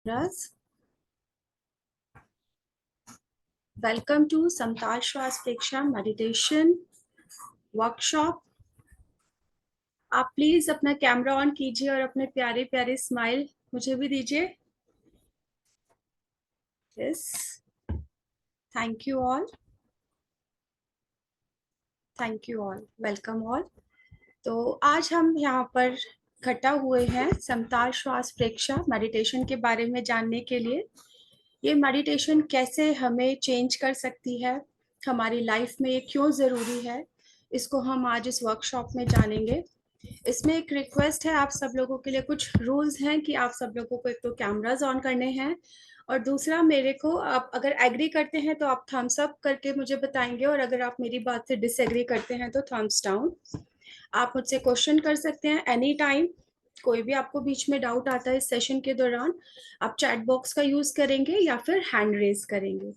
Ras. Welcome to Samtal Shwas Preksha Meditation Workshop. आप please अपना camera on कीजिए और अपने प्यारे प्यारे स्माइल मुझे भी दीजिए. Yes, thank you all. Thank you all. Welcome all. तो आज हम यहाँ पर इकट्ठा हुए हैं समताल श्वास प्रेक्षा मेडिटेशन के बारे में जानने के लिए. ये मेडिटेशन कैसे हमें चेंज कर सकती है, हमारी लाइफ में ये क्यों ज़रूरी है, इसको हम आज इस वर्कशॉप में जानेंगे. इसमें एक रिक्वेस्ट है आप सब लोगों के लिए. कुछ रूल्स हैं कि आप सब लोगों को एक तो कैमराज ऑन करने हैं और दूसरा मेरे को आप अगर एग्री करते हैं तो आप थम्स अप करके मुझे बताएंगे और अगर आप मेरी बात से डिसएग्री करते हैं तो थम्स डाउन. आप मुझसे क्वेश्चन कर सकते हैं एनी टाइम. कोई भी आपको बीच में डाउट आता है इस सेशन के दौरान, आप चैट बॉक्स का यूज करेंगे या फिर हैंड रेज करेंगे.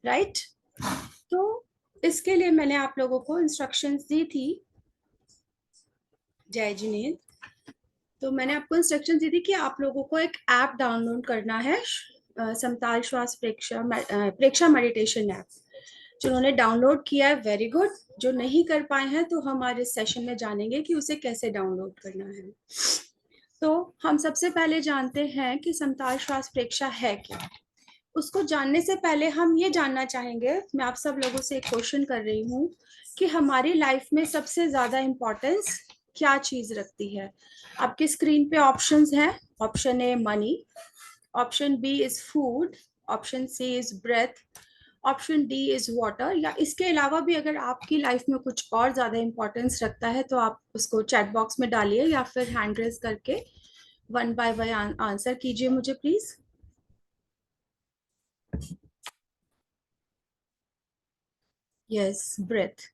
राइट? तो इसके लिए मैंने आप लोगों को इंस्ट्रक्शंस दी थी. जय जिनेन्द्र. तो मैंने आपको इंस्ट्रक्शन दी थी कि आप लोगों को एक ऐप डाउनलोड करना है, समताल श्वास प्रेक्षा मेडिटेशन ऐप. जिन्होंने डाउनलोड किया है वेरी गुड. जो नहीं कर पाए हैं तो हमारे सेशन में जानेंगे कि उसे कैसे डाउनलोड करना है. तो हम सबसे पहले जानते हैं कि समताल श्वास प्रेक्षा है क्या. उसको जानने से पहले हम ये जानना चाहेंगे, मैं आप सब लोगों से एक क्वेश्चन कर रही हूँ कि हमारी लाइफ में सबसे ज्यादा इम्पोर्टेंस क्या चीज रखती है. आपके स्क्रीन पे ऑप्शंस हैं. Option A money, option B is food, option C is breath, option D is water. या इसके अलावा भी अगर आपकी लाइफ में कुछ और ज्यादा इम्पोर्टेंस रखता है तो आप उसको चैट बॉक्स में डालिए या फिर हैंड रेज करके वन बाय वन आंसर कीजिए मुझे please. Yes, breath.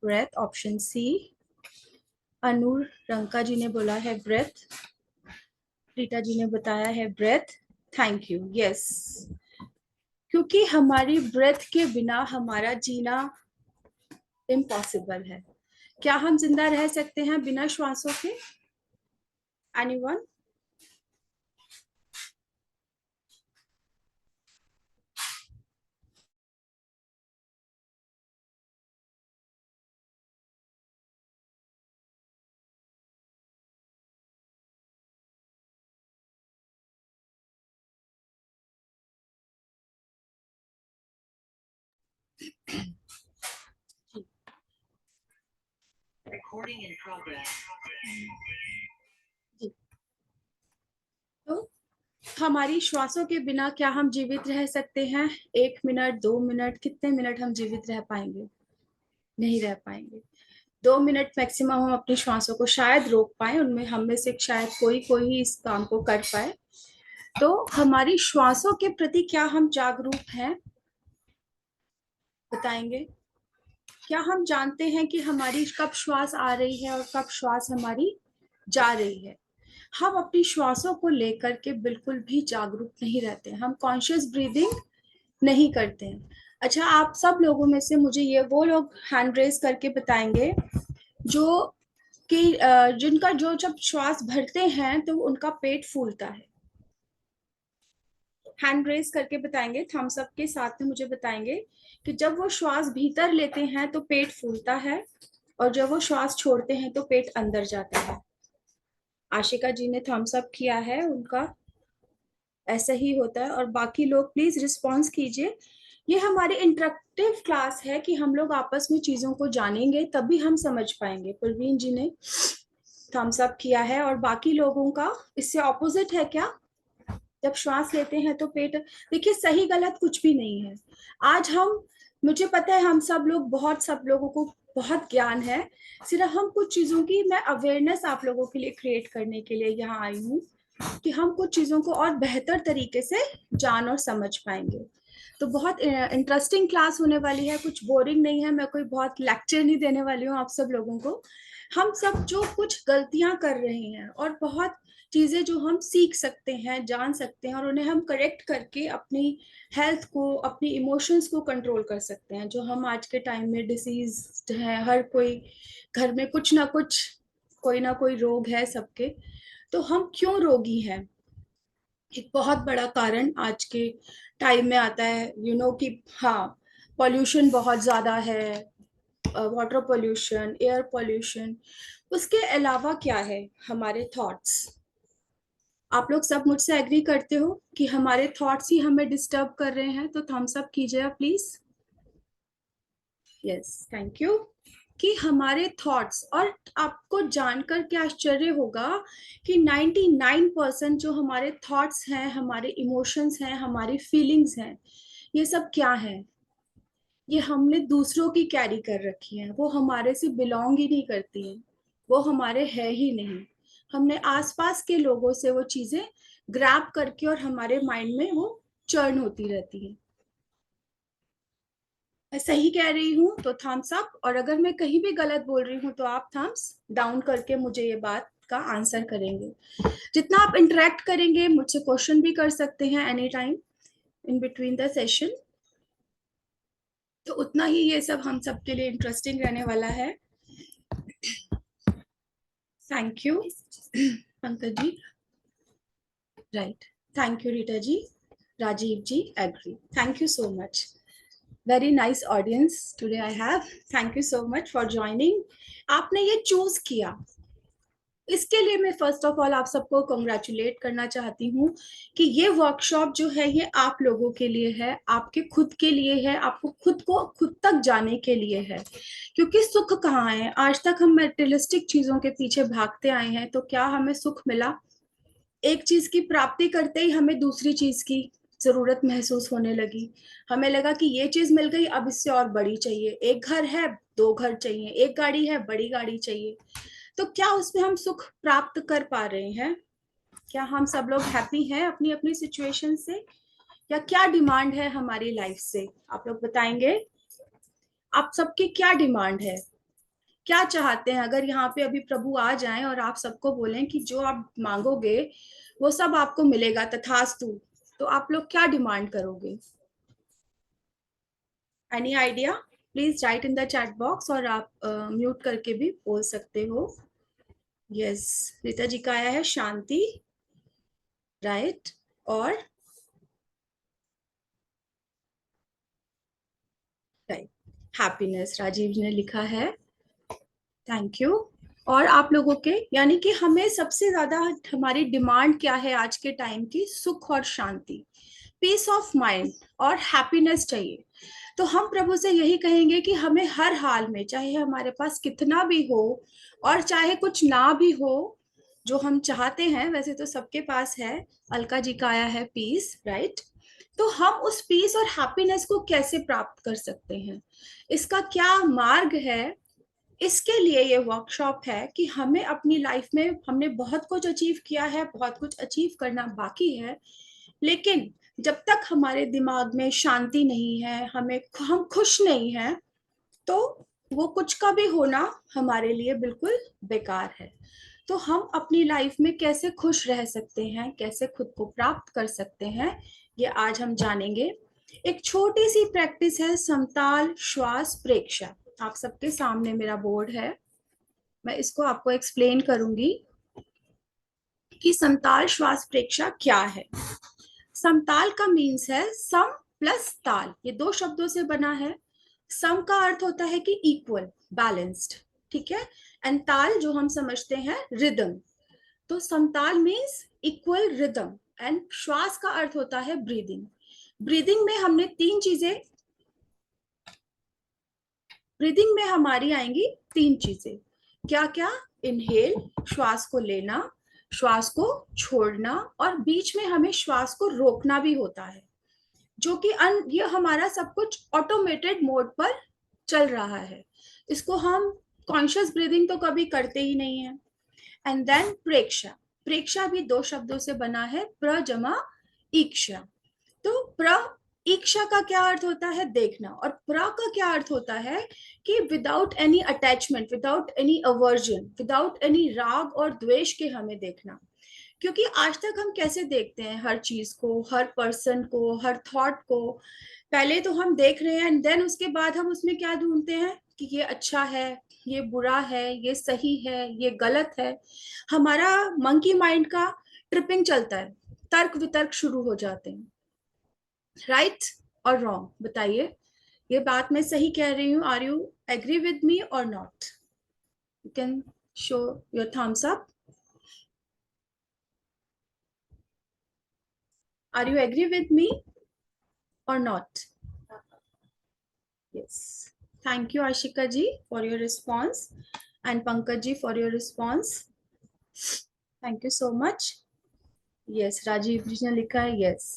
Breath option C. Anoor Ranka ji ने बोला है ब्रेथ. रीटा जी ने बताया है ब्रेथ. Thank you. यस, क्योंकि हमारी ब्रेथ के बिना हमारा जीना इम्पॉसिबल है. क्या हम जिंदा रह सकते हैं बिना श्वासों के? एनीवन? Recording in progress. तो हमारी श्वासों के बिना क्या हम जीवित रह सकते हैं? 1 मिनट, 2 मिनट, कितने मिनट हम जीवित रह पाएंगे? नहीं रह पाएंगे. 2 मिनट मैक्सिमम हम अपनी श्वासों को शायद रोक पाए. उनमें हम में से शायद कोई कोई ही इस काम को कर पाए. तो हमारी श्वासों के प्रति क्या हम जागरूक हैं? बताएंगे. क्या हम जानते हैं कि हमारी कब श्वास आ रही है और कब श्वास हमारी जा रही है? हम अपनी श्वासों को लेकर के बिल्कुल भी जागरूक नहीं रहते. हम कॉन्शियस ब्रीदिंग नहीं करते हैं. अच्छा, आप सब लोगों में से मुझे ये वो लोग हैंड रेज करके बताएंगे जो कि जिनका जो जब श्वास भरते हैं तो उनका पेट फूलता है. हैंड रेज करके बताएंगे, थम्स अप के साथ में मुझे बताएंगे कि जब वो श्वास भीतर लेते हैं तो पेट फूलता है और जब वो श्वास छोड़ते हैं तो पेट अंदर जाता है. आशिका जी ने थम्स अप किया है, उनका ऐसा ही होता है. और बाकी लोग प्लीज रिस्पॉन्स कीजिए. ये हमारी इंटरेक्टिव क्लास है कि हम लोग आपस में चीजों को जानेंगे तभी हम समझ पाएंगे. प्रवीण जी ने थम्स अप किया है. और बाकी लोगों का इससे ऑपोजिट है क्या? जब श्वास लेते हैं तो पेट. देखिए, सही गलत कुछ भी नहीं है. आज हम, मुझे पता है हम सब लोग, बहुत सब लोगों को बहुत ज्ञान है. सिर्फ हम कुछ चीजों की मैं अवेयरनेस आप लोगों के लिए क्रिएट करने के लिए यहाँ आई हूँ कि हम कुछ चीजों को और बेहतर तरीके से जान और समझ पाएंगे. तो बहुत इंटरेस्टिंग क्लास होने वाली है. कुछ बोरिंग नहीं है. मैं कोई बहुत लेक्चर नहीं देने वाली हूँ आप सब लोगों को. हम सब जो कुछ गलतियां कर रहे हैं और बहुत चीजें जो हम सीख सकते हैं, जान सकते हैं और उन्हें हम करेक्ट करके अपनी हेल्थ को, अपनी इमोशंस को कंट्रोल कर सकते हैं. जो हम आज के टाइम में डिसीज है, हर कोई घर में कुछ ना कुछ कोई ना कोई रोग है सबके। तो हम क्यों रोगी हैं? एक बहुत बड़ा कारण आज के टाइम में आता है कि हाँ, पॉल्यूशन बहुत ज्यादा है, वाटर पॉल्यूशन, एयर पॉल्यूशन। उसके अलावा क्या है? हमारे थॉट्स। आप लोग सब मुझसे एग्री करते हो कि हमारे थॉट्स ही हमें डिस्टर्ब कर रहे हैं? तो थम्स अप कीजिए प्लीज। Yes, thank you. कि हमारे थॉट्स, और आपको जानकर क्या आश्चर्य होगा कि 99% जो हमारे थॉट्स हैं, हमारे इमोशंस हैं, हमारी फीलिंग्स हैं, ये सब क्या है? ये हमने दूसरों की कैरी कर रखी है, वो हमारे से बिलोंग ही नहीं करती हैं, वो हमारे है ही नहीं। हमने आसपास के लोगों से वो चीजें ग्रैब करके और हमारे माइंड में वो चर्न होती रहती है। मैं सही कह रही हूँ तो थम्स अप, और अगर मैं कहीं भी गलत बोल रही हूँ तो आप थम्स डाउन करके मुझे ये बात का आंसर करेंगे। जितना आप इंटरेक्ट करेंगे, मुझसे क्वेश्चन भी कर सकते हैं any time in between the session, तो उतना ही ये सब हम सब के लिए इंटरेस्टिंग रहने वाला है। Thank you Pankaj ji. Right. Thank you Rita ji. Rajeev ji agree. Thank you so much. Very nice audience today I have. Thank you so much for joining. आपने ये चूज किया, इसके लिए मैं फर्स्ट ऑफ ऑल आप सबको कंग्रेचुलेट करना चाहती हूँ कि ये वर्कशॉप जो है ये आप लोगों के लिए है, आपके खुद के लिए है, आपको खुद को खुद तक जाने के लिए है। क्योंकि सुख कहाँ है? आज तक हम मेटेरियलिस्टिक चीजों के पीछे भागते आए हैं, तो क्या हमें सुख मिला? एक चीज की प्राप्ति करते ही हमें दूसरी चीज की जरूरत महसूस होने लगी। हमें लगा कि ये चीज मिल गई, अब इससे और बड़ी चाहिए। एक घर है, दो घर चाहिए। एक गाड़ी है, बड़ी गाड़ी चाहिए। तो क्या उसमें हम सुख प्राप्त कर पा रहे हैं? क्या हम सब लोग हैप्पी हैं अपनी अपनी सिचुएशन से? या क्या डिमांड है हमारी लाइफ से? आप लोग बताएंगे आप सबकी क्या डिमांड है? क्या चाहते हैं? अगर यहाँ पे अभी प्रभु आ जाएं और आप सबको बोलें कि जो आप मांगोगे वो सब आपको मिलेगा तथास्तु, तो आप लोग क्या डिमांड करोगे? Any idea? Please right in the chat box, और आप म्यूट करके भी बोल सकते हो। यस, रीता जी का आया है शांति, राइट। और राइट, हैप्पीनेस राजीव जी ने लिखा है। Thank you. और आप लोगों के, यानी कि हमें सबसे ज्यादा हमारी डिमांड क्या है आज के टाइम की? सुख और शांति, पीस ऑफ माइंड और हैप्पीनेस चाहिए। तो हम प्रभु से यही कहेंगे कि हमें हर हाल में, चाहे हमारे पास कितना भी हो और चाहे कुछ ना भी हो, जो हम चाहते हैं वैसे तो सबके पास है। अलका जी का आया है पीस, राइट। तो हम उस पीस और हैप्पीनेस को कैसे प्राप्त कर सकते हैं? इसका क्या मार्ग है? इसके लिए ये वर्कशॉप है कि हमें अपनी लाइफ में, हमने बहुत कुछ अचीव किया है, बहुत कुछ अचीव करना बाकी है, लेकिन जब तक हमारे दिमाग में शांति नहीं है, हम खुश नहीं हैं, तो वो कुछ का भी होना हमारे लिए बिल्कुल बेकार है। तो हम अपनी लाइफ में कैसे खुश रह सकते हैं, कैसे खुद को प्राप्त कर सकते हैं, ये आज हम जानेंगे। एक छोटी सी प्रैक्टिस है, समताल श्वास प्रेक्षा। आप सबके सामने मेरा बोर्ड है, मैं इसको आपको एक्सप्लेन करूंगी कि समताल श्वास प्रेक्षा क्या है। समताल का मीन्स है सम प्लस ताल, ये दो शब्दों से बना है। सम का अर्थ होता है कि इक्वल, बैलेंस्ड, ठीक है। एंड ताल जो हम समझते हैं रिदम। तो समताल मीन्स इक्वल रिदम, एंड श्वास का अर्थ होता है ब्रीदिंग। ब्रीदिंग में हमने तीन चीजें, ब्रीदिंग में हमारी आएंगी तीन चीजें। क्या क्या? इनहेल, श्वास को लेना, श्वास को छोड़ना, और बीच में हमें श्वास को रोकना भी होता है, जो कि ये हमारा सब कुछ ऑटोमेटेड मोड पर चल रहा है। इसको हम कॉन्शियस ब्रीदिंग तो कभी करते ही नहीं है। एंड देन प्रेक्षा। प्रेक्षा भी दो शब्दों से बना है, प्र जमा ईक्षा। तो प्र ईक्षा का क्या अर्थ होता है? देखना। और प्र का क्या अर्थ होता है? कि without any attachment, without any aversion, without any राग और द्वेष के हमें देखना। क्योंकि आज तक हम कैसे देखते हैं हर चीज को, हर पर्सन को, हर थॉट को? पहले तो हम देख रहे हैं एंड देन उसके बाद हम उसमें क्या ढूंढते हैं? कि ये अच्छा है, ये बुरा है, ये सही है, ये गलत है। हमारा मंकी माइंड का ट्रिपिंग चलता है, तर्क वितर्क शुरू हो जाते हैं। राइट और रॉन्ग, बताइए ये बात मैं सही कह रही हूँ? Are you agree with me or not? You can show your thumbs up. Are you agree with me or not? Yes. Thank you, Ashika ji, for your response, and Pankaj ji for your response. Thank you so much. Yes, Rajiv ji ने लिखा है yes.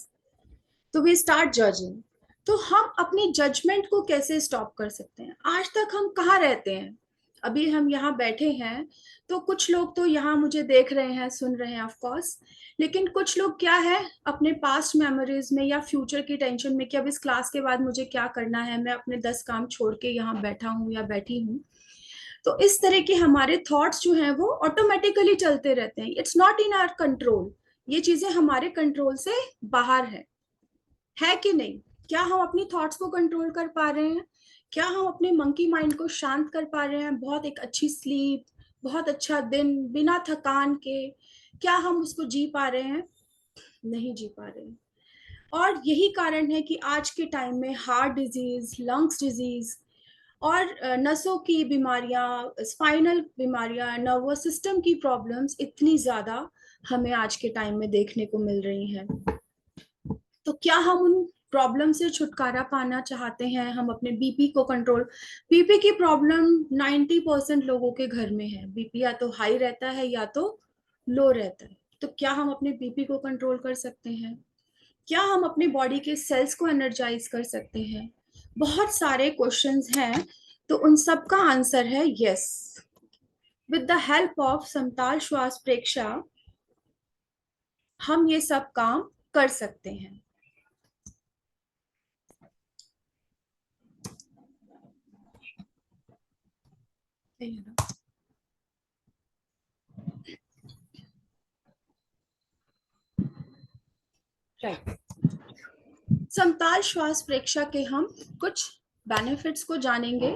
तो we start judging. तो हम अपनी judgement को कैसे stop कर सकते हैं? आज तक हम कहाँ रहते हैं? अभी हम यहाँ बैठे हैं, तो कुछ लोग तो यहाँ मुझे देख रहे हैं, सुन रहे हैं ऑफ कोर्स, लेकिन कुछ लोग क्या है, अपने पास्ट मेमोरीज में या फ्यूचर की टेंशन में कि अब इस क्लास के बाद मुझे क्या करना है, मैं अपने 10 काम छोड़ के यहाँ बैठा हूँ या बैठी हूँ। तो इस तरह के हमारे थॉट्स जो हैं वो ऑटोमेटिकली चलते रहते हैं। It's not in our control. ये चीजें हमारे कंट्रोल से बाहर है कि नहीं? क्या हम अपनी थॉट्स को कंट्रोल कर पा रहे हैं? क्या हम अपने मंकी माइंड को शांत कर पा रहे हैं? बहुत एक अच्छी स्लीप, बहुत अच्छा दिन बिना थकान के, क्या हम उसको जी पा रहे हैं? नहीं जी पा रहे हैं। और यही कारण है कि आज के टाइम में हार्ट डिजीज, लंग्स डिजीज और नसों की बीमारियां, स्पाइनल बीमारियां, नर्वस सिस्टम की प्रॉब्लम्स इतनी ज्यादा हमें आज के टाइम में देखने को मिल रही हैं। तो क्या हम उन प्रॉब्लम से छुटकारा पाना चाहते हैं? हम अपने बीपी को कंट्रोल, बीपी की प्रॉब्लम 90% लोगों के घर में है। बीपी या तो हाई रहता है या तो लो रहता है। तो क्या हम अपने बीपी को कंट्रोल कर सकते हैं? क्या हम अपनी बॉडी के सेल्स को एनर्जाइज कर सकते हैं? बहुत सारे क्वेश्चंस हैं, तो उन सब का आंसर है yes. With the help of समताल श्वास प्रेक्षा हम ये सब काम कर सकते हैं। राइट। समताल श्वास प्रेक्षा के हम कुछ बेनिफिट्स को जानेंगे।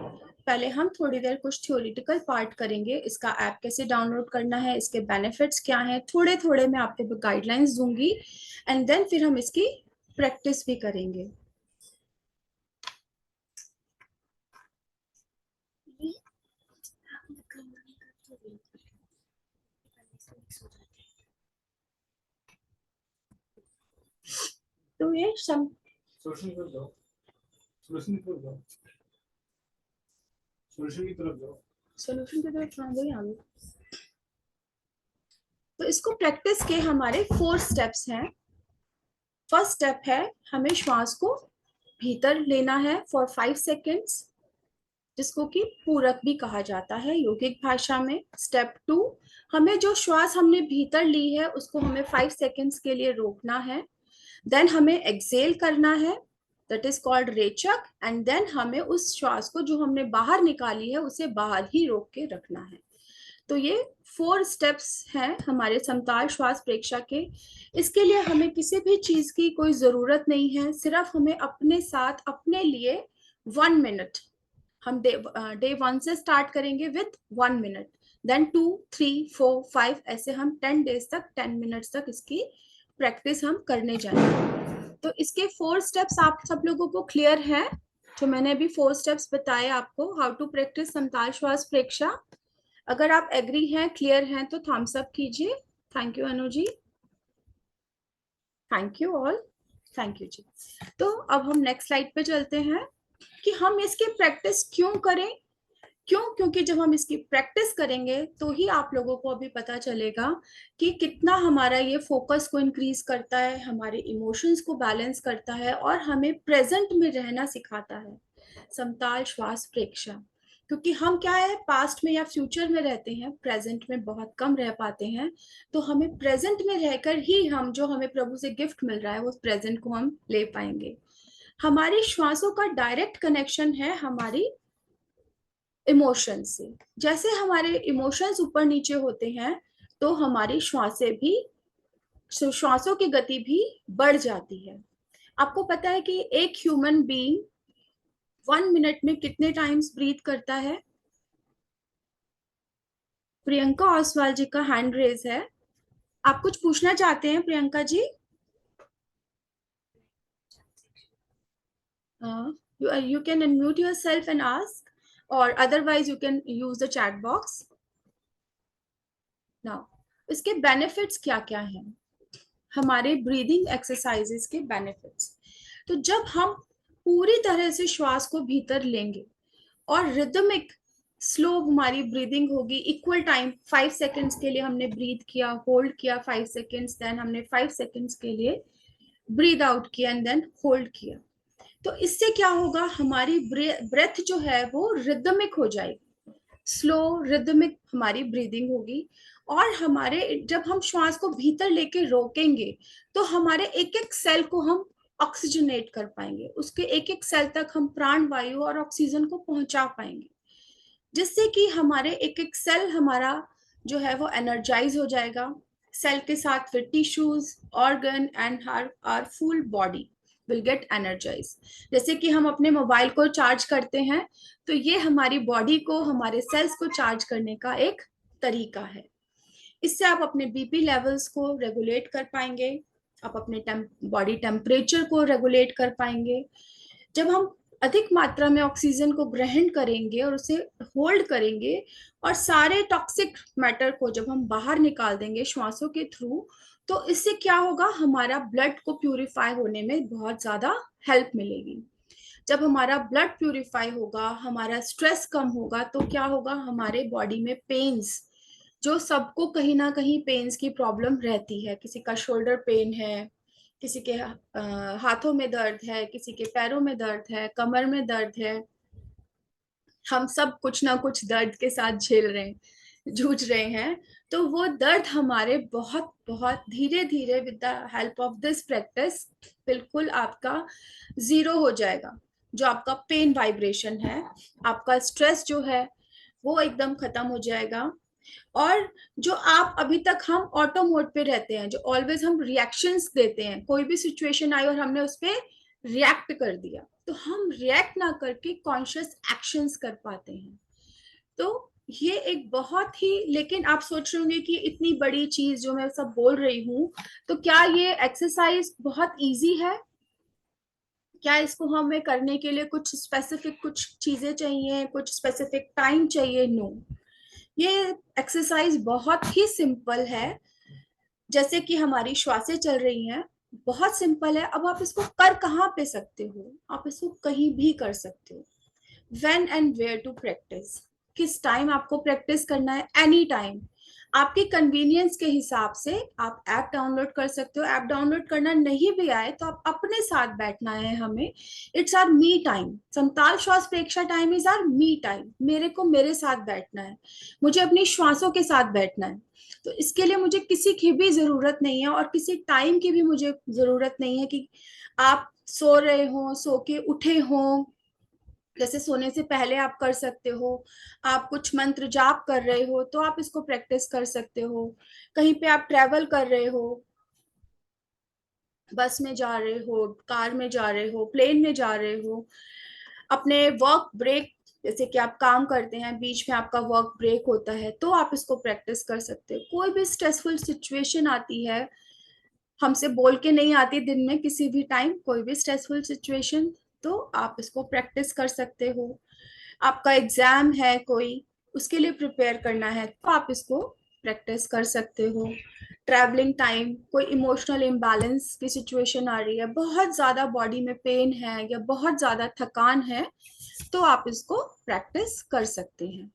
पहले हम थोड़ी देर कुछ थ्योरेटिकल पार्ट करेंगे, इसका ऐप कैसे डाउनलोड करना है, इसके बेनिफिट्स क्या हैं, थोड़े थोड़े मैं आपको गाइडलाइंस दूंगी, एंड देन फिर हम इसकी प्रैक्टिस भी करेंगे। तो ये सोल्यूशन की तरफ जाओ, सोल्यूशन की तरफ जाओ, सोल्यूशन की तरफ जाओ, सोल्यूशन की तरफ वही आगे। तो इसको प्रैक्टिस के हमारे 4 स्टेप्स हैं। फर्स्ट स्टेप है, हमें श्वास को भीतर लेना है फॉर 5 सेकेंड्स, जिसको कि पूरक भी कहा जाता है योगिक भाषा में। स्टेप 2, हमें जो श्वास हमने भीतर ली है उसको हमें 5 सेकेंड्स के लिए रोकना है। देन हमें एक्सेल करना है, दैट इज कॉल्ड रेचक, एंड देन हमें उस श्वास को जो हमने बाहर निकाली है उसे बाहर ही रोक के रखना है। तो ये 4 स्टेप्स हैं हमारे समताल श्वास प्रेक्षा के। इसके लिए हमें किसी भी चीज की कोई जरूरत नहीं है, सिर्फ हमें अपने साथ अपने लिए 1 मिनट, हम डे 1 से स्टार्ट करेंगे विथ 1 मिनट, देन 2, 3, 4, 5, ऐसे हम 10 डेज तक, 10 मिनट्स तक इसकी प्रैक्टिस हम करने जाएंगे। तो इसके 4 स्टेप्स आप सब लोगों को क्लियर है? तो मैंने अभी 4 स्टेप्स बताए आपको, हाउ टू प्रैक्टिस समताल श्वास प्रेक्षा। अगर आप एग्री हैं, क्लियर हैं, तो थम्स अप कीजिए। Thank you Anu ji, thank you all, thank you जी। तो अब हम नेक्स्ट स्लाइड पे चलते हैं कि हम इसकी प्रैक्टिस क्यों करें। क्यों? क्योंकि जब हम इसकी प्रैक्टिस करेंगे तो ही आप लोगों को अभी पता चलेगा कि कितना हमारा ये फोकस को इंक्रीज करता है, हमारे इमोशंस को बैलेंस करता है और हमें प्रेजेंट में रहना सिखाता है समताल श्वास प्रेक्षा। क्योंकि हम क्या है, पास्ट में या फ्यूचर में रहते हैं, प्रेजेंट में बहुत कम रह पाते हैं। तो हमें प्रेजेंट में रहकर ही हम जो हमें प्रभु से गिफ्ट मिल रहा है वो प्रेजेंट को हम ले पाएंगे। हमारी श्वासों का डायरेक्ट कनेक्शन है हमारी इमोशन से। जैसे हमारे इमोशंस ऊपर नीचे होते हैं तो हमारी श्वासें भी, श्वासों की गति भी बढ़ जाती है। आपको पता है कि एक ह्यूमन बीइंग 1 मिनट में कितने टाइम्स ब्रीथ करता है? प्रियंका ओसवाल जी का हैंड रेज है। आप कुछ पूछना चाहते हैं Priyanka ji? You can unmute yourself and ask, or otherwise you can use the chat box now. इसके बेनिफिट्स क्या क्या हैं? हमारे ब्रीदिंग एक्सरसाइजेस के बेनिफिट्स, तो जब हम पूरी तरह से श्वास को भीतर लेंगे और रिदमिक स्लो हमारी ब्रीदिंग होगी, इक्वल टाइम 5 सेकेंड्स के लिए हमने ब्रीथ किया, होल्ड किया 5 सेकेंड्स, देन हमने 5 सेकेंड्स के लिए ब्रीद आउट किया एंड देन होल्ड किया, तो इससे क्या होगा, हमारी ब्रेथ जो है वो रिदमिक हो जाएगी, स्लो रिदमिक हमारी ब्रीदिंग होगी। और हमारे जब हम श्वास को भीतर लेके रोकेंगे तो हमारे एक एक सेल को हम ऑक्सीजनेट कर पाएंगे, उसके एक एक सेल तक हम प्राण वायु और ऑक्सीजन को पहुंचा पाएंगे, जिससे कि हमारे एक एक सेल हमारा जो है वो एनर्जाइज हो जाएगा। सेल के साथ फिर tissues, organ and our full body will get energise. जैसे कि हम अपने मोबाइल को चार्ज करते हैं, तो ये हमारी बॉडी को, हमारे सेल्स को चार्ज करने का एक तरीका है। इससे आप अपने बीपी लेवल्स को रेगुलेट कर पाएंगे, आप अपने बॉडी टेम्परेचर को रेगुलेट कर पाएंगे। जब हम अधिक मात्रा में ऑक्सीजन को ग्रहण करेंगे और उसे होल्ड करेंगे और सारे टॉक्सिक मैटर को जब हम बाहर निकाल देंगे श्वासों के थ्रू, तो इससे क्या होगा, हमारा ब्लड को प्यूरिफाई होने में बहुत ज्यादा हेल्प मिलेगी। जब हमारा ब्लड प्यूरिफाई होगा, हमारा स्ट्रेस कम होगा, तो क्या होगा, हमारे बॉडी में पेन्स, जो सबको कहीं ना कहीं पेन्स की प्रॉब्लम रहती है, किसी का शोल्डर पेन है, किसी के हाथों में दर्द है, किसी के पैरों में दर्द है, कमर में दर्द है, हम सब कुछ ना कुछ दर्द के साथ झेल रहे हैं, जूझ रहे हैं। तो वो दर्द हमारे बहुत बहुत धीरे धीरे with the help of this practice बिल्कुल आपका जीरो हो जाएगा। जो आपका पेन वाइब्रेशन है, आपका स्ट्रेस जो है वो एकदम खत्म हो जाएगा। और जो आप अभी तक हम ऑटो मोड पे रहते हैं, जो ऑलवेज हम रिएक्शंस देते हैं, कोई भी सिचुएशन आई और हमने उस पर रिएक्ट कर दिया, तो हम रिएक्ट ना करके कॉन्शियस एक्शंस कर पाते हैं। तो ये एक बहुत ही, लेकिन आप सोच रहे होंगे कि इतनी बड़ी चीज जो मैं सब बोल रही हूँ, तो क्या ये एक्सरसाइज बहुत इजी है? क्या इसको हमें करने के लिए कुछ स्पेसिफिक कुछ चीजें चाहिए, कुछ स्पेसिफिक टाइम चाहिए? नो, ये एक्सरसाइज बहुत ही सिंपल है। जैसे कि हमारी श्वासें चल रही हैं, बहुत सिंपल है। अब आप इसको कर कहाँ पे सकते हो? आप इसको कहीं भी कर सकते हो। When and where to practise, किस टाइम आपको प्रैक्टिस करना है? एनी टाइम, आपकी कन्वीनियंस के हिसाब से आप ऐप डाउनलोड कर सकते हो। ऐप डाउनलोड करना नहीं भी आए तो आप अपने साथ बैठना है हमें। इट्स आर मी टाइम, संताल श्वास प्रेक्षा time is our me time. मेरे को मेरे साथ बैठना है, मुझे अपनी श्वासों के साथ बैठना है। तो इसके लिए मुझे किसी की भी जरूरत नहीं है और किसी टाइम की भी मुझे जरूरत नहीं है कि आप सो रहे हो, सो के उठे हो, जैसे सोने से पहले आप कर सकते हो। आप कुछ मंत्र जाप कर रहे हो तो आप इसको प्रैक्टिस कर सकते हो। कहीं पे आप ट्रेवल कर रहे हो, बस में जा रहे हो, कार में जा रहे हो, प्लेन में जा रहे हो, अपने वर्क ब्रेक, जैसे कि आप काम करते हैं, बीच में आपका वर्क ब्रेक होता है, तो आप इसको प्रैक्टिस कर सकते हो। कोई भी स्ट्रेसफुल सिचुएशन आती है, हमसे बोल के नहीं आती, दिन में किसी भी टाइम कोई भी स्ट्रेसफुल सिचुएशन, तो आप इसको प्रैक्टिस कर सकते हो। आपका एग्जाम है कोई, उसके लिए प्रिपेयर करना है, तो आप इसको प्रैक्टिस कर सकते हो। ट्रैवलिंग टाइम, कोई इमोशनल इम्बैलेंस की सिचुएशन आ रही है, बहुत ज्यादा बॉडी में पेन है या बहुत ज्यादा थकान है, तो आप इसको प्रैक्टिस कर सकते हैं।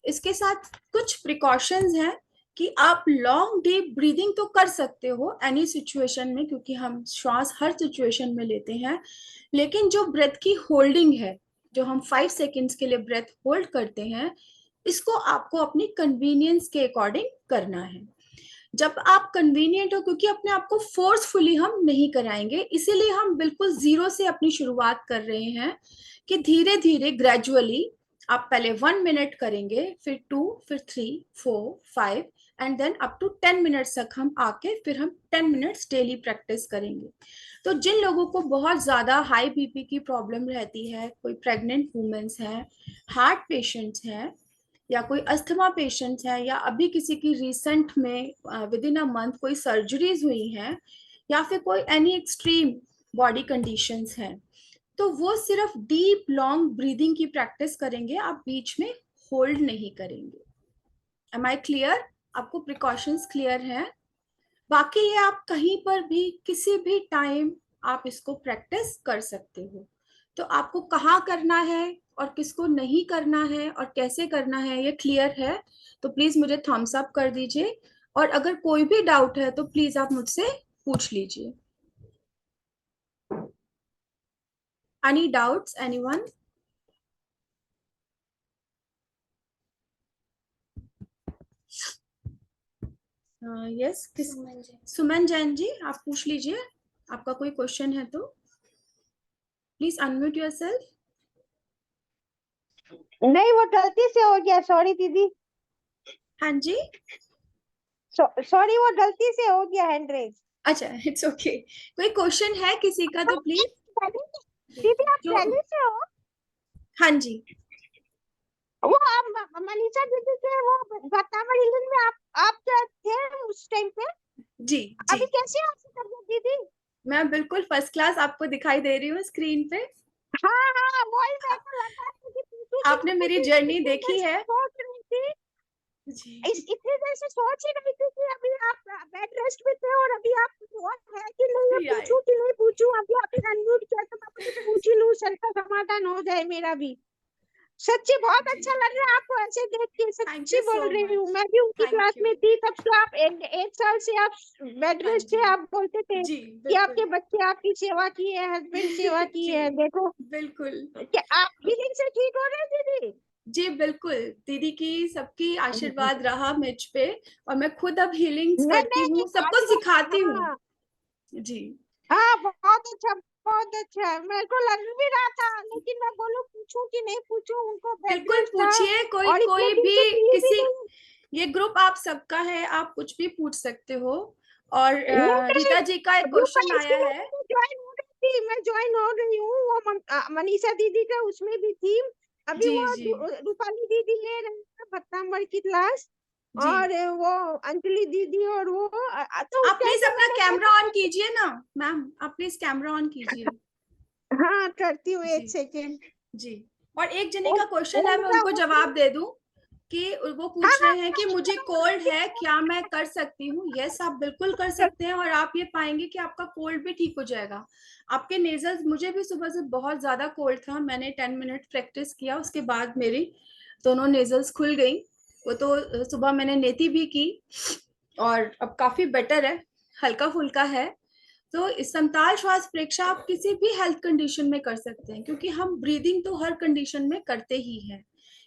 इसके साथ कुछ प्रिकॉशंस हैं कि आप लॉन्ग डीप ब्रीदिंग तो कर सकते हो एनी सिचुएशन में, क्योंकि हम श्वास हर सिचुएशन में लेते हैं, लेकिन जो ब्रेथ की होल्डिंग है, जो हम 5 सेकेंड्स के लिए ब्रेथ होल्ड करते हैं, इसको आपको अपनी कन्वीनियंस के अकॉर्डिंग करना है। जब आप कन्वीनियंट हो, क्योंकि अपने आप को फोर्सफुली हम नहीं कराएंगे, इसीलिए हम बिल्कुल जीरो से अपनी शुरुआत कर रहे हैं कि धीरे धीरे ग्रेजुअली आप पहले 1 मिनट करेंगे, फिर 2, फिर 3, 4, 5 and then up to 10 minutes तक हम आके फिर हम 10 मिनट्स डेली प्रैक्टिस करेंगे। तो जिन लोगों को बहुत ज्यादा हाई बीपी की प्रॉब्लम रहती है, कोई प्रेग्नेंट वुमेन्स हैं, हार्ट पेशेंट्स हैं, या कोई अस्थमा पेशेंट्स है, या अभी किसी की रिसेंट में विद इन अ मंथ कोई सर्जरीज हुई हैं, या फिर कोई एनी एक्सट्रीम बॉडी कंडीशंस हैं, तो वो सिर्फ डीप लॉन्ग ब्रीदिंग की प्रैक्टिस करेंगे, आप बीच में होल्ड नहीं करेंगे। Am I clear? आपको प्रिकॉशंस क्लियर हैं? बाकी ये आप कहीं पर भी किसी भी टाइम आप इसको प्रैक्टिस कर सकते हो। तो आपको कहाँ करना है और किसको नहीं करना है और कैसे करना है ये क्लियर है, तो प्लीज मुझे थम्स अप कर दीजिए। और अगर कोई भी डाउट है तो प्लीज आप मुझसे पूछ लीजिए। Any doubts anyone? यस, किस? सुमन जैन जी, आप पूछ लीजिए, आपका कोई क्वेश्चन है तो प्लीज अनम्यूट योरसेल्फ। नहीं, वो गलती से हो गया, सॉरी दीदी। हाँ जी। सॉरी, वो गलती से हो गया हैंड रेज। अच्छा, इट्स ओके। कोई क्वेश्चन है किसी का तो प्लीज। दीदी आप जो, दिल्ली से हो? हाँ जी। वो आप मनीषा दीदी के वो बतावड़ी में आप क्या थे उस टाइम पे? जी अभी जी, कैसे आप कर रहे दीदी? मैं बिल्कुल फर्स्ट क्लास आपको दिखाई दे रही हूँ स्क्रीन पे। हाँ हाँ, वही मेरे को लगा कि पूछू कि आपने नहीं मेरी पूछू, जर्नी इतनी देर देखी से है? सोच रही थी। जी इतनी देर से सोच ही रही थी कि अभी आप बेड रेस्ट में थे और अभी आप वो है कि नहीं, मैं यार, पूछूं कि नहीं पूछूं। अभी आपने अनम्यूट किया तो मैं कुछ पूछ ही लूं, सर का समाधान हो जाए मेरा भी। सच्ची बहुत जी, अच्छा लग रहा है आपको ऐसे देख के, थैंक सच्ची यू बोल सो रही हूँ। मच। मैं भी उनकी थैंक क्लास यू। में थी तब से। आप 1 साल से आप बेड हाँ रेस्ट जी। थे। आप बोलते थे जी कि आपके बिल्कुल। बच्चे आपकी सेवा की है, हस्बैंड सेवा की जी है। देखो बिल्कुल। क्या आप फीलिंग से ठीक हो रहे हैं दीदी? जी बिल्कुल, दीदी की सबकी आशीर्वाद रहा मुझ पे, और मैं खुद अब हीलिंग्स नहीं करती नहीं, हूँ, सबको आशीर्वाद, सिखाती हूँ। हाँ जी हाँ, बहुत अच्छा, बहुत अच्छा। मेरे को लग भी रहा था, लेकिन मैं बोलूं पूछूं कि नहीं पूछूं, उनको बेड बिल्कुल रेस्ट था पूछिए, कोई और इतने कोई दिन भी, से पी भी किसी, नहीं। ये ग्रुप आप सबका है, आप कुछ भी पूछ सकते हो। और नहीं, रीता जी का एक ग्रुप क्वेश्चन है इसके आया लिए है। मैं ज्वाइन हो रही थी, मैं ज्वाइन हो रही हूँ। वो मनीषा दीदी का उसमें भी थी। अभी जी वो जी रूपाली दीदी ले रही है 12 नंबर की क्लास, जी, और वो अंजलि दीदी, और वो तो उस आप टाइम प्लीज पे अपना मैंने कैमरा ऑन देखा। कीजिए ना। मैम, आप प्लीज कैमरा ऑन कीजिए। हाँ करती हूँ, जी 1 सेकेंड। जी। और एक जने वो का क्वेश्चन वो है, मैं मेरा उनको हो जवाब दे दूं कि वो हाँ पूछ हाँ, रहे हैं कि मुझे कोल्ड है, क्या मैं कर सकती हूँ? यस, आप बिल्कुल कर सकते हैं, और आप ये पाएंगे कि आपका कोल्ड भी ठीक हो जाएगा। आपके नेजल्स, मुझे भी सुबह से बहुत ज्यादा कोल्ड था, मैंने 10 मिनट प्रैक्टिस किया, उसके बाद मेरी दोनों नेजल्स खुल गई। वो तो सुबह मैंने नेति भी की, और अब काफी बेटर है, हल्का फुल्का है। तो इस समताल श्वास प्रेक्षा आप किसी भी हेल्थ कंडीशन में कर सकते हैं, क्योंकि हम ब्रीदिंग तो हर कंडीशन में करते ही हैं।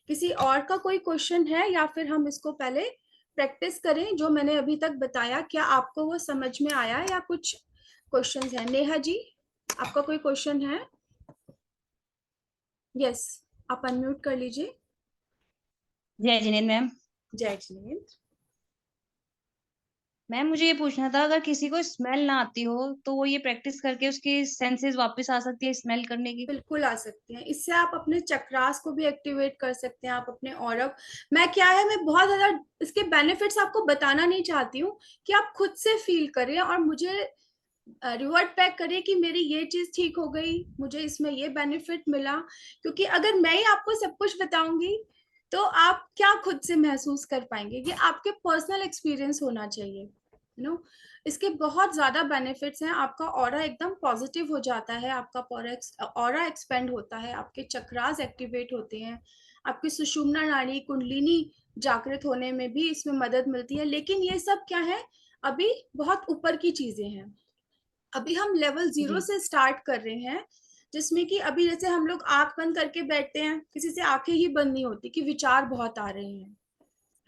किसी और का कोई क्वेश्चन है, या फिर हम इसको पहले प्रैक्टिस करें जो मैंने अभी तक बताया? क्या आपको वो समझ में आया, या कुछ क्वेश्चन है? नेहा जी, आपका कोई क्वेश्चन है? यस, आप अनम्यूट कर लीजिए। जय जिनेन्द्र मैम। जय जिनेन्द्र। मैम मुझे ये पूछना था, अगर किसी को स्मेल ना आती हो तो वो ये प्रैक्टिस करके उसकी सेंसेस वापस आ सकती है स्मेल करने की? बिल्कुल आ सकते हैं, इससे आप अपने चक्रास को भी एक्टिवेट कर सकते हैं, आप अपने ऑरा। मैं क्या है, मैं बहुत ज्यादा इसके बेनिफिट्स आपको बताना नहीं चाहती हूँ, कि आप खुद से फील करें और मुझे रिवर्ट बैक करिए कि मेरी ये चीज ठीक हो गई, मुझे इसमें ये बेनिफिट मिला। क्योंकि अगर मैं ही आपको सब कुछ बताऊंगी तो आप क्या खुद से महसूस कर पाएंगे? ये आपके पर्सनल एक्सपीरियंस होना चाहिए, यू नो। इसके बहुत ज्यादा बेनिफिट्स हैं, आपका ऑरा एकदम पॉजिटिव हो जाता है, आपका ऑरा एक्सपेंड होता है, आपके चक्रास एक्टिवेट होते हैं, आपकी सुषुम्ना नाड़ी कुंडलिनी जागृत होने में भी इसमें मदद मिलती है। लेकिन ये सब क्या है, अभी बहुत ऊपर की चीजें हैं। अभी हम लेवल 0 जी से स्टार्ट कर रहे हैं, जिसमें कि अभी जैसे हम लोग आंख बंद करके बैठते हैं, किसी से आंखें ही बंद नहीं होती कि विचार बहुत आ रहे हैं,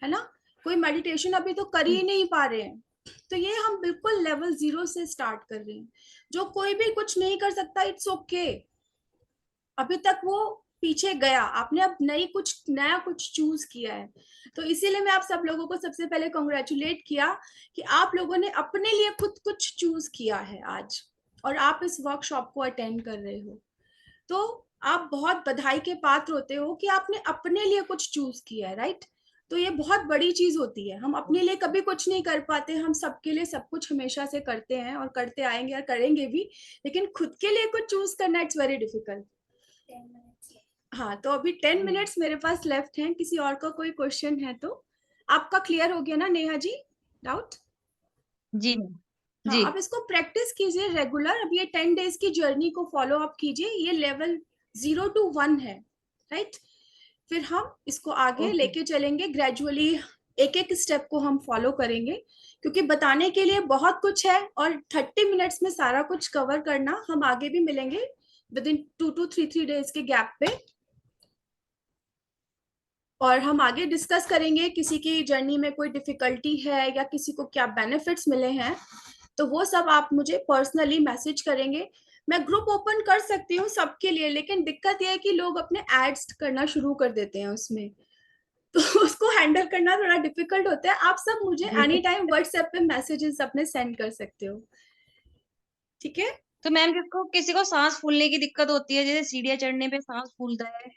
है ना? कोई मेडिटेशन अभी तो कर ही नहीं पा रहे हैं। तो ये हम बिल्कुल लेवल 0 से स्टार्ट कर रहे हैं। जो कोई भी कुछ नहीं कर सकता, इट्स ओके। अभी तक वो पीछे गया, आपने अब नया कुछ चूज किया है। तो इसीलिए मैं आप सब लोगों को सबसे पहले कॉन्ग्रेचुलेट किया कि आप लोगों ने अपने लिए खुद कुछ चूज किया है आज, और आप इस वर्कशॉप को अटेंड कर रहे हो। तो आप बहुत बधाई के पात्र होते हो कि आपने अपने लिए कुछ चूज किया है, राइट। तो ये बहुत बड़ी चीज होती है, हम अपने लिए कभी कुछ नहीं कर पाते, हम सबके लिए सब कुछ हमेशा से करते हैं और करते आएंगे और करेंगे भी, लेकिन खुद के लिए कुछ चूज करना इट्स वेरी डिफिकल्ट। हाँ, तो अभी 10 मिनट्स मेरे पास लेफ्ट हैं, किसी और का कोई क्वेश्चन है तो। आपका क्लियर हो गया ना नेहा जी, डाउट? जी मैम। हाँ, जी। आप इसको प्रैक्टिस कीजिए रेगुलर। अब ये 10 डेज की जर्नी को फॉलो अप कीजिए, ये लेवल 0 to 1 है, राइट। फिर हम इसको आगे ओके। लेके चलेंगे ग्रेजुअली, एक एक स्टेप को हम फॉलो करेंगे, क्योंकि बताने के लिए बहुत कुछ है और 30 मिनट्स में सारा कुछ कवर करना, हम आगे भी मिलेंगे विद इन 2 to 3 डेज के गैप पे, और हम आगे डिस्कस करेंगे किसी की जर्नी में कोई डिफिकल्टी है या किसी को क्या बेनिफिट्स मिले हैं, तो वो सब आप मुझे पर्सनली मैसेज करेंगे। मैं ग्रुप ओपन कर सकती हूँ सबके लिए, लेकिन दिक्कत यह है कि लोग अपने एड्स करना शुरू कर देते हैं उसमें, तो उसको हैंडल करना थोड़ा डिफिकल्ट होता है। आप सब मुझे एनी टाइम व्हाट्सएप पे मैसेजेस अपने सेंड कर सकते हो, ठीक है। तो मैम जिसको किसी को सांस फूलने की दिक्कत होती है, जैसे सीढ़ियाँ चढ़ने पे सांस फूलता है,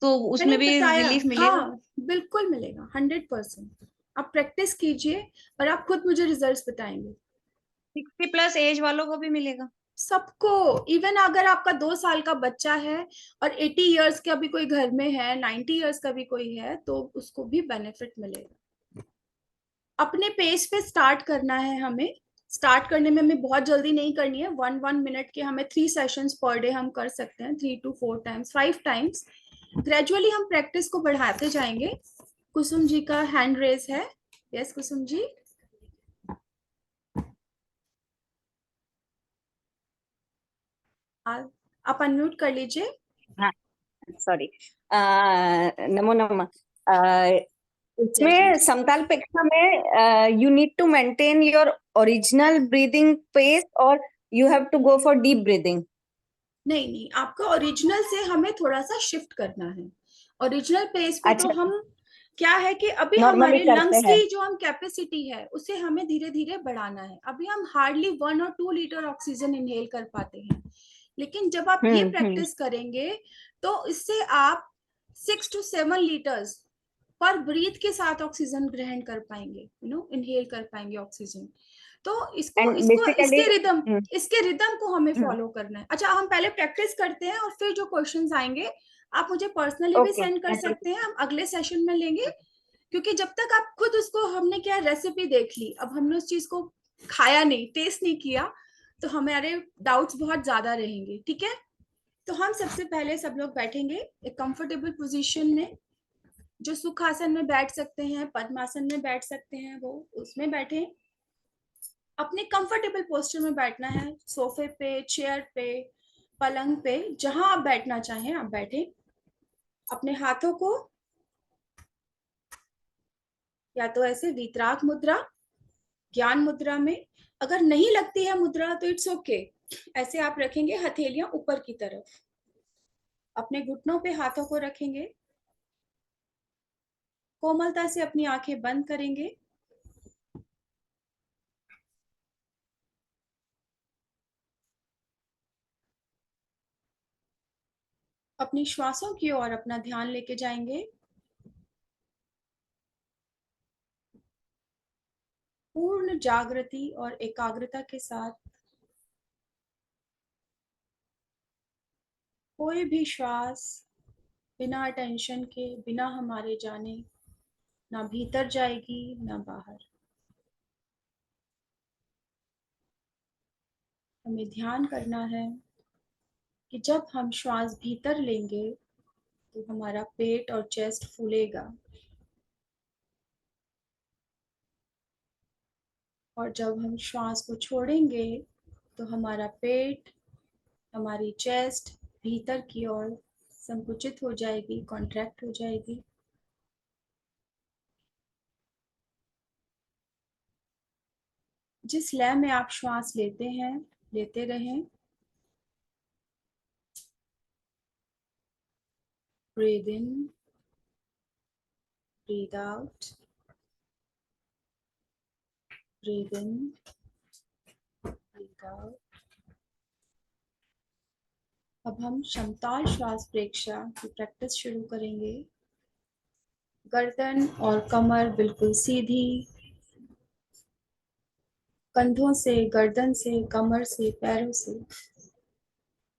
तो मैंने उसमें भी बताया, रिलीफ मिलेगा? हाँ बिल्कुल मिलेगा, 100%। आप प्रैक्टिस कीजिए और आप खुद मुझे रिजल्ट्स बताएंगे। 60+ एज वालों को भी मिलेगा? सबको, इवन अगर आपका 2 साल का बच्चा है और 80 इयर्स का भी कोई घर में है, 90 इयर्स का भी कोई है, तो उसको भी बेनिफिट मिलेगा। अपने पेस पे स्टार्ट करना है हमें। स्टार्ट करने में हमें बहुत जल्दी नहीं करनी है, 1 1 मिनट के हमें 3 सेशंस पर डे हम कर सकते हैं, 3 to 4 टाइम्स, 5 टाइम्स। ग्रेजुअली हम प्रैक्टिस को बढ़ाते जाएंगे। कुसुम जी का हैंड रेस है, यस कुसुम जी। आप अनम्यूट कर लीजिए। हाँ, सॉरी। नमो नमः। जय जी। इसमें समतालपेक्षा में you need to maintain your original breathing pace और you have to go for deep breathing. नहीं नहीं, आपका ओरिजिनल से हमें थोड़ा सा शिफ्ट करना है। ओरिजिनल पेस पे तो अच्छा, हम, क्या है कि अभी नॉर्मली हमारे करते लंग्स हैं। की जो हम कैपेसिटी है उसे हमें धीरे धीरे बढ़ाना है। अभी हम हार्डली 1 और 2 लीटर ऑक्सीजन इनहेल कर पाते हैं, लेकिन जब आप ये हम्म। प्रैक्टिस करेंगे तो इससे आप 6 to 7 लीटर्स पर ब्रीथ के साथ ऑक्सीजन ग्रहण कर पाएंगे, इनहेल कर पाएंगे ऑक्सीजन। तो इसको एंड इसको बेसिकली इसके रिदम को हमें फॉलो करना है। अच्छा, हम पहले प्रैक्टिस करते हैं और फिर जो क्वेश्चंस आएंगे आप मुझे पर्सनली भी ओके। सेंड कर सकते हैं, हम अगले सेशन में लेंगे। क्योंकि जब तक आप खुद उसको, हमने क्या रेसिपी देख ली, अब हमने उस चीज को खाया नहीं, टेस्ट नहीं किया, तो हमारे डाउट्स बहुत ज्यादा रहेंगे, ठीक है। तो हम सबसे पहले सब लोग बैठेंगे एक कंफर्टेबल पोजीशन में, जो सुखासन में बैठ सकते हैं, पद्मासन में बैठ सकते हैं, वो उसमें बैठे। अपने कंफर्टेबल पोस्टर में बैठना है, सोफे पे, चेयर पे, पलंग पे, जहां आप बैठना चाहें आप बैठे। अपने हाथों को या तो ऐसे वीतराग मुद्रा, ज्ञान मुद्रा में, अगर नहीं लगती है मुद्रा तो इट्स ओके, ऐसे आप रखेंगे हथेलियां ऊपर की तरफ। अपने घुटनों पे हाथों को रखेंगे, कोमलता से अपनी आंखें बंद करेंगे। अपनी श्वासों की ओर अपना ध्यान लेके जाएंगे। पूर्ण जागृति और एकाग्रता के साथ कोई भी श्वास बिना टेंशन के, बिना हमारे जाने, ना भीतर जाएगी ना बाहर। हमें ध्यान करना है कि जब हम श्वास भीतर लेंगे तो हमारा पेट और चेस्ट फूलेगा, और जब हम श्वास को छोड़ेंगे तो हमारा पेट, हमारी चेस्ट भीतर की ओर संकुचित हो जाएगी, कॉन्ट्रैक्ट हो जाएगी। जिस लय में आप श्वास लेते हैं, लेते रहें। breathe in, breathe out, breathe in, breathe out. अब हम क्षमताल श्वास प्रेक्षा की प्रैक्टिस शुरू करेंगे। गर्दन और कमर बिल्कुल सीधी, कंधों से, गर्दन से, कमर से, पैरों से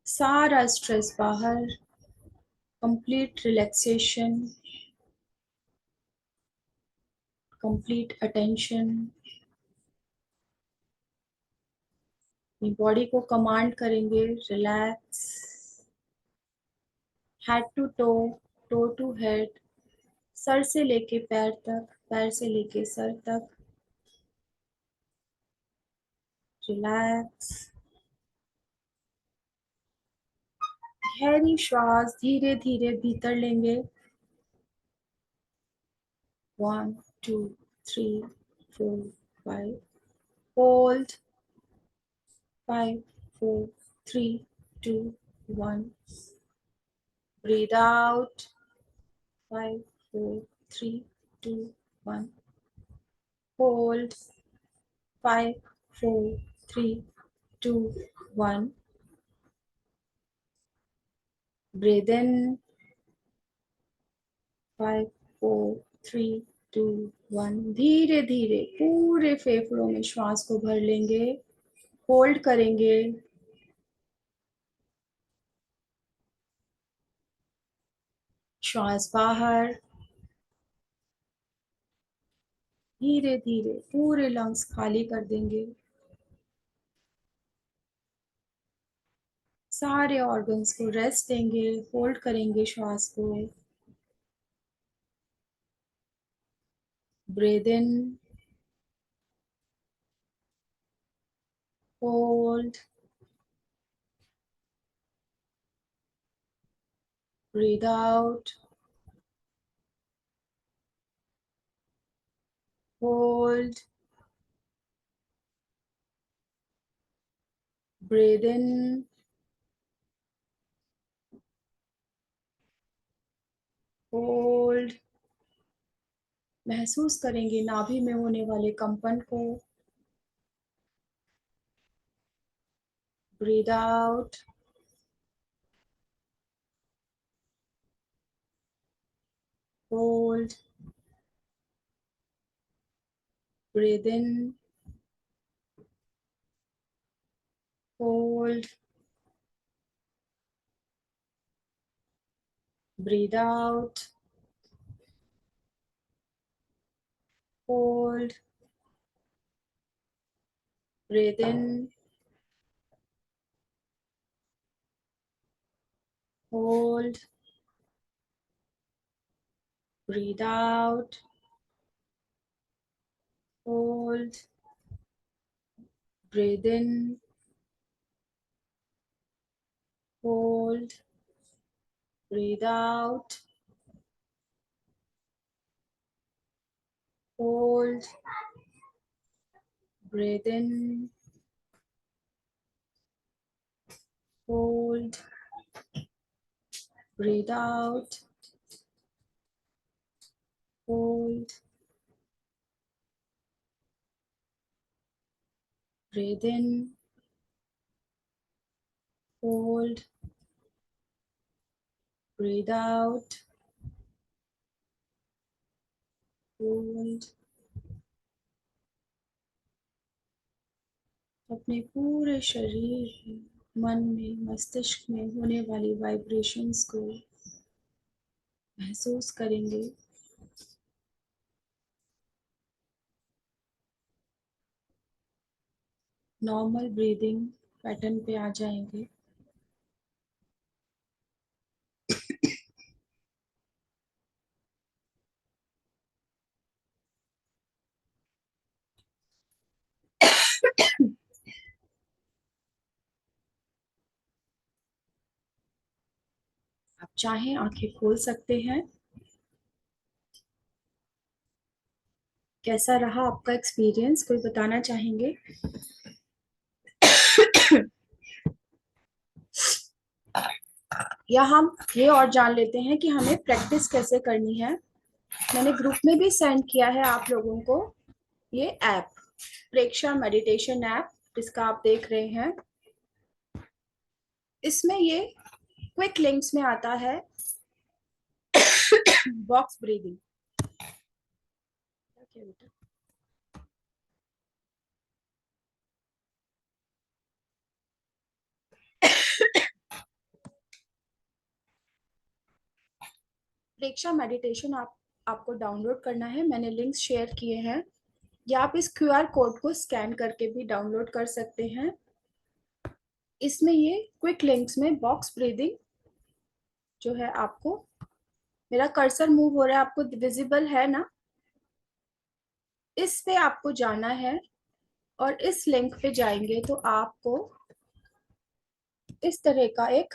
सारा स्ट्रेस बाहर, कंप्लीट रिलैक्सेशन, कंप्लीट अटेंशन। अपनी बॉडी को कमांड करेंगे, relax, head to toe, toe to head, सर से लेके पैर तक, पैर से लेके सर तक, रिलैक्स। गहरी श्वास धीरे धीरे भीतर लेंगे। 1 2 3 4 5, hold 5 4 3 2 1, breathe out 5 4 3 2 1, hold 5 4 3 2 1, breathe in 5 4 3 2 1। धीरे धीरे पूरे फेफड़ों में श्वास को भर लेंगे, होल्ड करेंगे, श्वास बाहर, धीरे धीरे पूरे लंग्स खाली कर देंगे, सारे ऑर्गन्स को रेस्ट देंगे, होल्ड करेंगे श्वास को। Breathe in, hold, breathe out, hold, breathe in, hold. महसूस करेंगे नाभि में होने वाले कंपन को। Breathe out, hold, breathe in, hold, breathe out, hold, breathe in, hold, breathe out, hold, breathe in, hold, breathe out, hold, breathe in, hold, breathe out, hold, breathe in, hold, breathe out, hold. अपने पूरे शरीर में, मन में, मस्तिष्क में होने वाली वाइब्रेशंस को महसूस करेंगे। नॉर्मल ब्रीदिंग पैटर्न पे आ जाएंगे। आप चाहें आंखें खोल सकते हैं। कैसा रहा आपका एक्सपीरियंस, कोई बताना चाहेंगे? या हम ये और जान लेते हैं कि हमें प्रैक्टिस कैसे करनी है। मैंने ग्रुप में भी सेंड किया है आप लोगों को ये ऐप, प्रेक्षा मेडिटेशन ऐप, जिसका आप देख रहे हैं। इसमें ये क्विक लिंक्स में आता है बॉक्स ब्रीदिंग। प्रेक्षा मेडिटेशन आपको डाउनलोड करना है। मैंने लिंक्स शेयर किए हैं, या आप इस QR कोड को स्कैन करके भी डाउनलोड कर सकते हैं। इसमें ये क्विक लिंक्स में बॉक्स ब्रीदिंग जो है, आपको मेरा कर्सर मूव हो रहा है, आपको विजिबल है ना? इस पे आपको जाना है और इस लिंक पे जाएंगे तो आपको इस तरह का एक